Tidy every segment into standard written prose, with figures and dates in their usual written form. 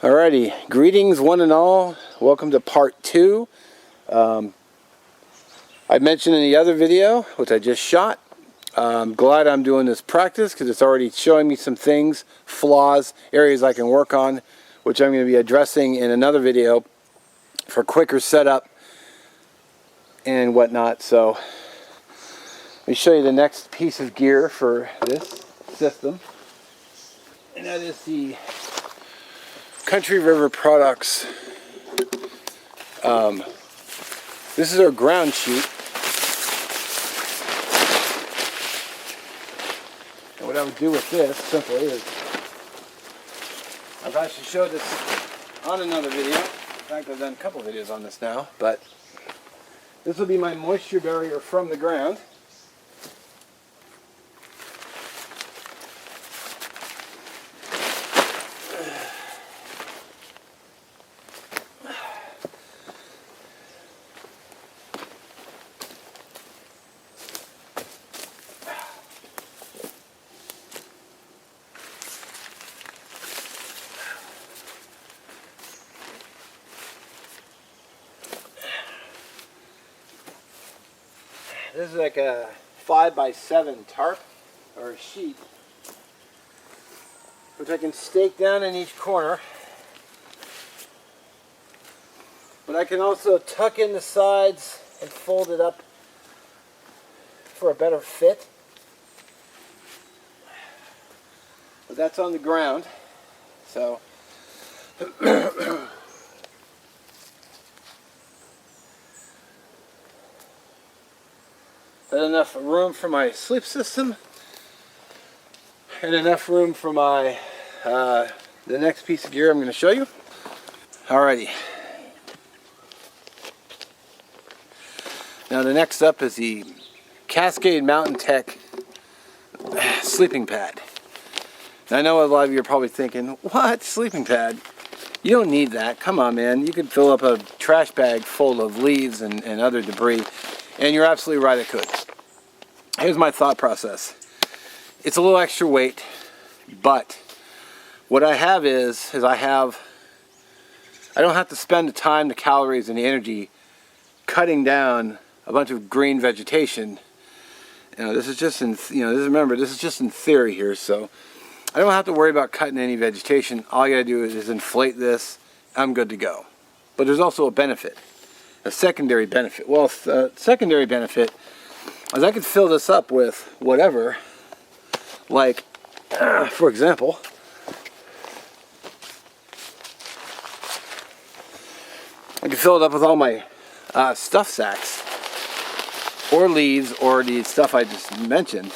Alrighty, greetings one and all. Welcome to part 2. I mentioned in the other video, which I just shot, I'm glad I'm doing this practice because it's already showing me some things, flaws, areas I can work on, which I'm going to be addressing in another video for quicker setup and whatnot. So let me show you the next piece of gear for this system, and that is the Country River Products. This is our ground sheet. And what I would do with this simply is, I've actually showed this on another video. In fact, I've done a couple videos on this now, but this will be my moisture barrier from the ground. This is like a 5x7 tarp, or a sheet, which I can stake down in each corner. But I can also tuck in the sides and fold it up for a better fit. But that's on the ground, so There's enough room for my sleep system and enough room for my the next piece of gear I'm going to show you. Alrighty. Now the next up is the Cascade Mountain Tech sleeping pad. Now I know a lot of you are probably thinking, what? Sleeping pad? You don't need that. Come on, man. You could fill up a trash bag full of leaves and other debris. And you're absolutely right, I could. Here's my thought process. It's a little extra weight, but what I have is I don't have to spend the time, the calories, and the energy cutting down a bunch of green vegetation. This is just in, remember, this is just in theory here, so I don't have to worry about cutting any vegetation. All I gotta do is inflate this. I'm good to go. But there's also a benefit. A secondary benefit. Well, secondary benefit is I could fill this up with whatever, like, for example, I could fill it up with all my stuff sacks, or leaves, or the stuff I just mentioned,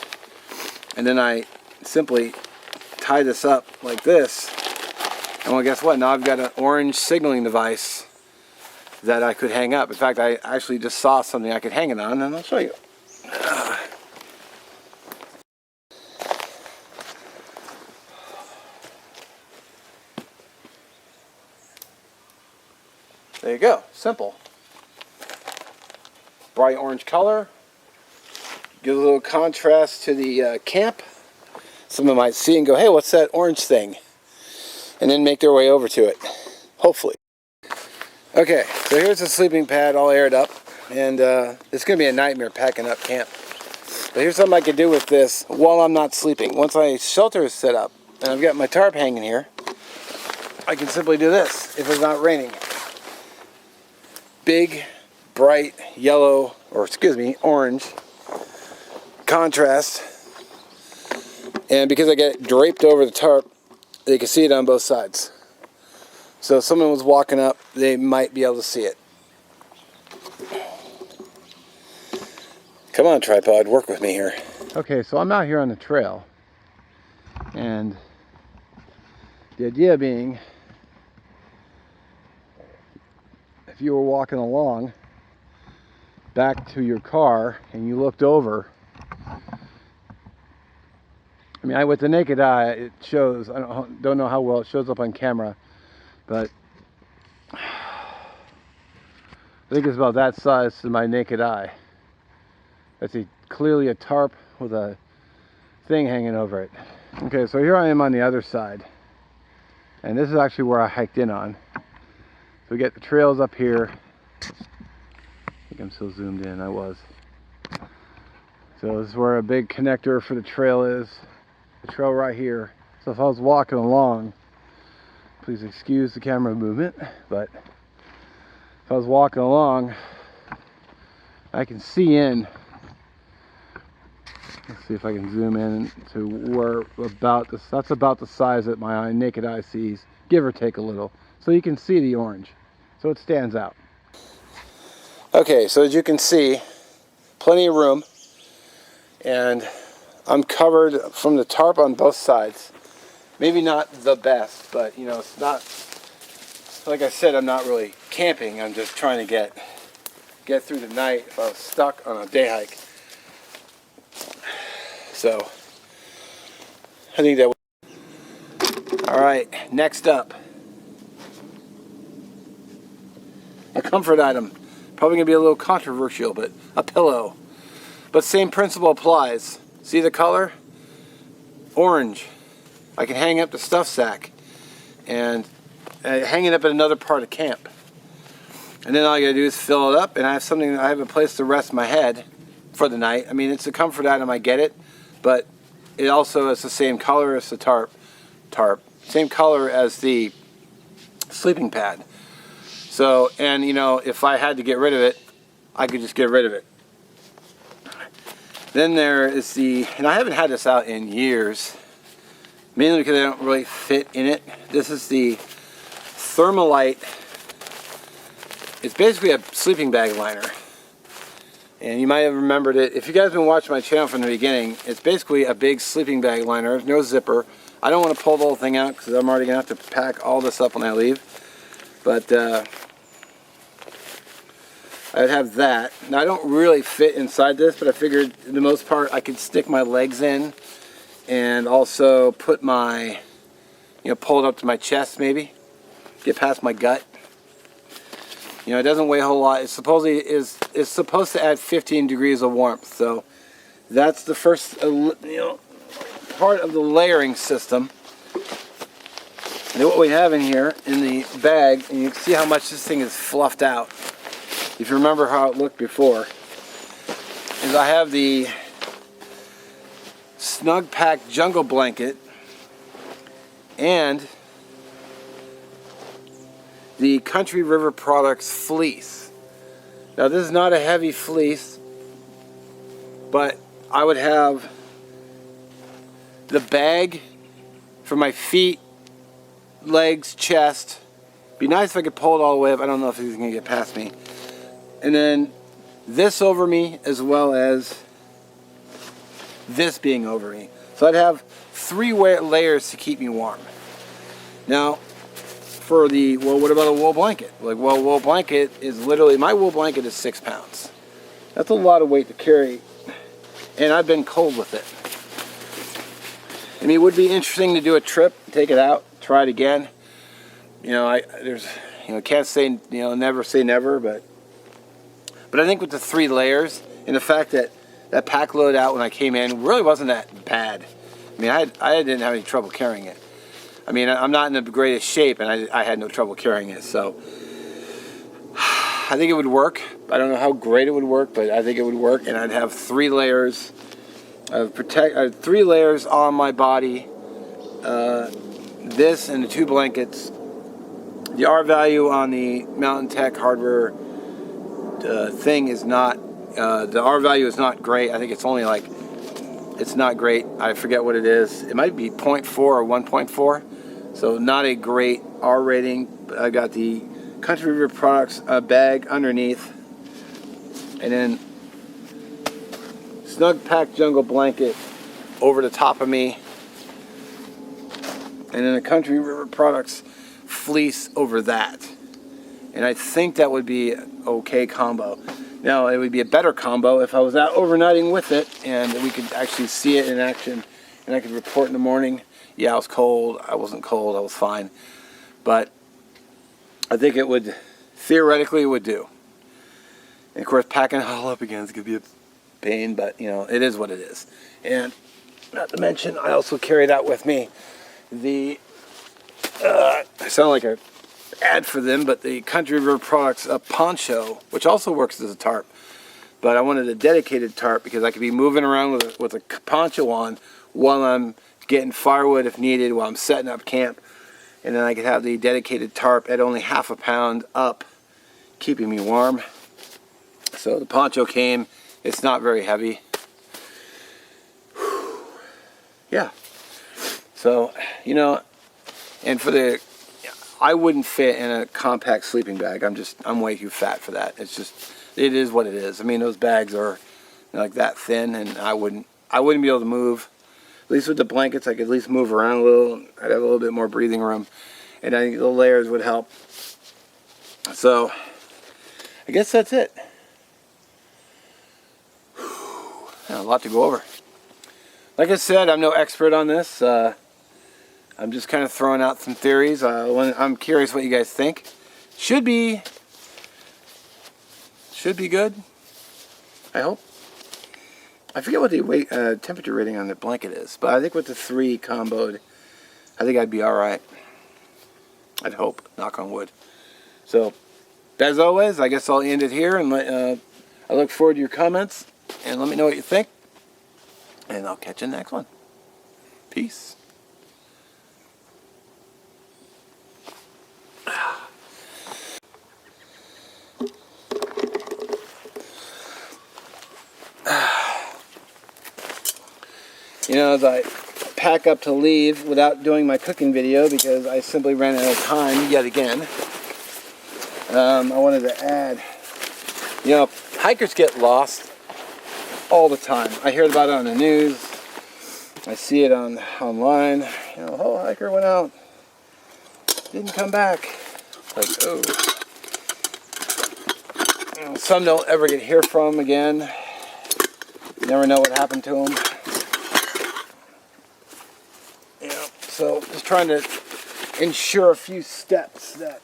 and then I simply tie this up like this, and well, guess what? Now I've got an orange signaling device that I could hang up. In fact, I actually just saw something I could hang it on, and I'll show you. There you go. Simple. Bright orange color. Gives a little contrast to the camp. Someone might see and go, hey, what's that orange thing? And then make their way over to it. Hopefully. Okay, so here's the sleeping pad all aired up, and it's going to be a nightmare packing up camp. But here's something I can do with this while I'm not sleeping. Once my shelter is set up, and I've got my tarp hanging here, I can simply do this if it's not raining. Big, bright, yellow, or excuse me, orange contrast. And because I get it draped over the tarp, they can see it on both sides. So if someone was walking up, they might be able to see it. Come on, tripod, work with me here. Okay, so I'm out here on the trail. And the idea being, if you were walking along back to your car and you looked over, I mean, with the naked eye, it shows, I don't know how well it shows up on camera, but I think it's about that size to my naked eye. That's clearly a tarp with a thing hanging over it. Okay, so here I am on the other side. And this is actually where I hiked in on. So we get the trails up here. I think I'm still zoomed in, I was. So this is where a big connector for the trail is. The trail right here. So if I was walking along, please excuse the camera movement, but if I was walking along, I can see in. Let's see if I can zoom in to where about this. That's about the size that my naked eye sees, give or take a little. So you can see the orange. So it stands out. Okay, so as you can see, plenty of room, and I'm covered from the tarp on both sides. Maybe not the best, but you know, it's not, like I said, I'm not really camping. I'm just trying to get through the night if I was stuck on a day hike. So I think that all right, next up, a comfort item. Probably gonna be a little controversial, but a pillow. But same principle applies. See the color? Orange. I can hang up the stuff sack and hang it up at another part of camp. And then all I gotta do is fill it up, and I have a place to rest my head for the night. I mean, it's a comfort item, I get it, but it also is the same color as the tarp. Same color as the sleeping pad. So, and you know, if I had to get rid of it, I could just get rid of it. Then there is and I haven't had this out in years, mainly because I don't really fit in it. This is the Thermalite. It's basically a sleeping bag liner. And you might have remembered it. If you guys have been watching my channel from the beginning, it's basically a big sleeping bag liner, no zipper. I don't want to pull the whole thing out because I'm already going to have to pack all this up when I leave. But I'd have that. Now I don't really fit inside this, but I figured for the most part I could stick my legs in and also put my, you know, pull it up to my chest maybe, get past my gut. You know, it doesn't weigh a whole lot. It's supposed to add 15 degrees of warmth. So that's the first, you know, part of the layering system. And what we have in here in the bag, and you can see how much this thing is fluffed out. If you remember how it looked before, is I have the Snug Pack Jungle Blanket and the Country River Products fleece. Now this is not a heavy fleece, but I would have the bag for my feet, legs, chest. Be nice if I could pull it all the way up. I don't know if he's gonna get past me. And then this over me, as well as this being over me. So I'd have 3 layers to keep me warm. Now, for the, well, what about a wool blanket? Like, well, wool blanket is literally, my wool blanket is 6 pounds. That's a lot of weight to carry, and I've been cold with it. I mean, it would be interesting to do a trip, take it out, try it again. You know, can't say, you know, never say never, but I think with the 3 layers and the fact that that pack load out when I came in really wasn't that bad. I mean, I didn't have any trouble carrying it. I mean, I'm not in the greatest shape, and I had no trouble carrying it. So I think it would work. I don't know how great it would work, but I think it would work. And I'd have 3 layers of 3 layers on my body. This and the 2 blankets. The R value on the Mountain Tech hardware thing is not, the R value is not great. I think it's only like, it's not great. I forget what it is. It might be 0.4 or 1.4. So not a great R rating. But I got the Country River Products bag underneath. And then Snug Pack Jungle Blanket over the top of me. And then the Country River Products fleece over that. And I think that would be an okay combo. Now, it would be a better combo if I was out overnighting with it and we could actually see it in action and I could report in the morning. Yeah, I was cold. I wasn't cold. I was fine. But I think it would, theoretically, it would do. And of course, packing it all up again is going to be a pain, but you know, it is what it is. And not to mention, I also carried out with me the I sound like a ad for them, but the Country River Products poncho, which also works as a tarp. But I wanted a dedicated tarp because I could be moving around with a poncho on while I'm getting firewood if needed, while I'm setting up camp. And then I could have the dedicated tarp at only half a pound up, keeping me warm. So the poncho came. It's not very heavy. Yeah. So, you know, and for the, I wouldn't fit in a compact sleeping bag. I'm way too fat for that. It's just, it is what it is. I mean, those bags are like that thin, and I wouldn't be able to move. At least with the blankets, I could at least move around a little. I'd have a little bit more breathing room, and I think the layers would help. So, I guess that's it. Yeah, a lot to go over. Like I said, I'm no expert on this. I'm just kind of throwing out some theories. I'm curious what you guys think. Should be good, I hope. I forget what the temperature rating on the blanket is, but I think with the 3 comboed, I think I'd be all right. I'd hope, knock on wood. So, as always, I guess I'll end it here, and I look forward to your comments, and let me know what you think, and I'll catch you in the next one. Peace. You know, as I pack up to leave without doing my cooking video because I simply ran out of time yet again, I wanted to add, you know, hikers get lost all the time. I hear about it on the news. I see it online. You know, oh, hiker went out, didn't come back. Like, oh. You know, some don't ever get hear from again. You never know what happened to them. You know, so just trying to ensure a few steps that,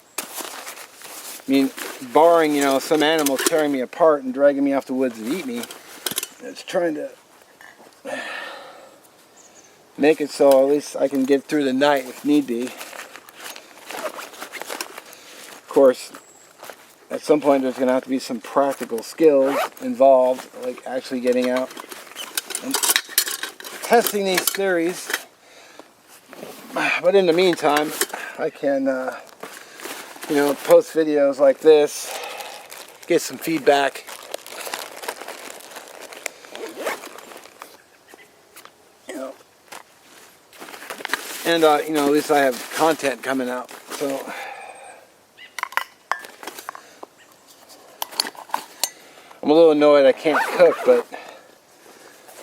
I mean, barring, you know, some animals tearing me apart and dragging me off the woods to eat me, it's trying to make it so at least I can get through the night if need be. Of course, at some point there's going to have to be some practical skills involved, like actually getting out and testing these theories. But in the meantime, I can, you know, post videos like this, get some feedback. You know, and, you know, at least I have content coming out. So, I'm a little annoyed I can't cook, but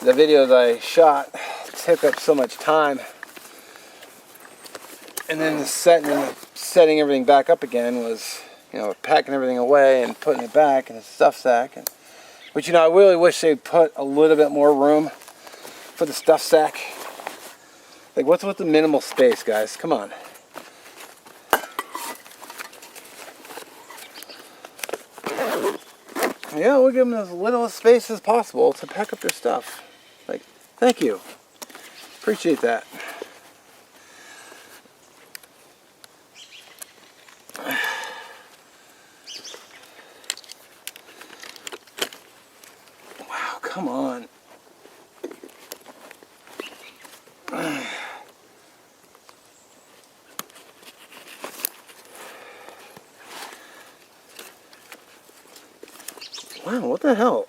the videos I shot took up so much time. And then the setting everything back up again was, you know, packing everything away and putting it back in a stuff sack. Which, you know, I really wish they'd put a little bit more room for the stuff sack. Like, what's with the minimal space, guys? Come on. Yeah, we'll give them as little space as possible to pack up their stuff. Like, thank you. Appreciate that. Wow, come on. Wow, what the hell?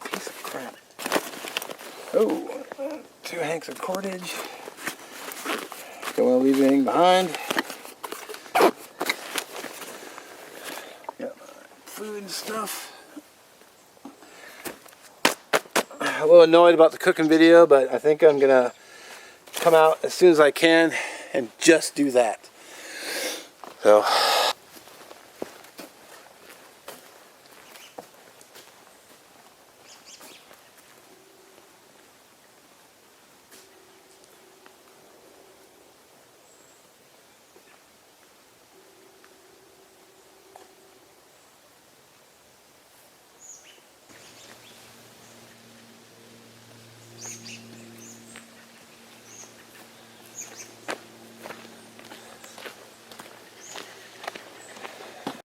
Piece of crap. Oh, 2 hanks of cordage. Don't want to leave anything behind. Got my food and stuff. A little annoyed about the cooking video, but I think I'm gonna come out as soon as I can and just do that. So.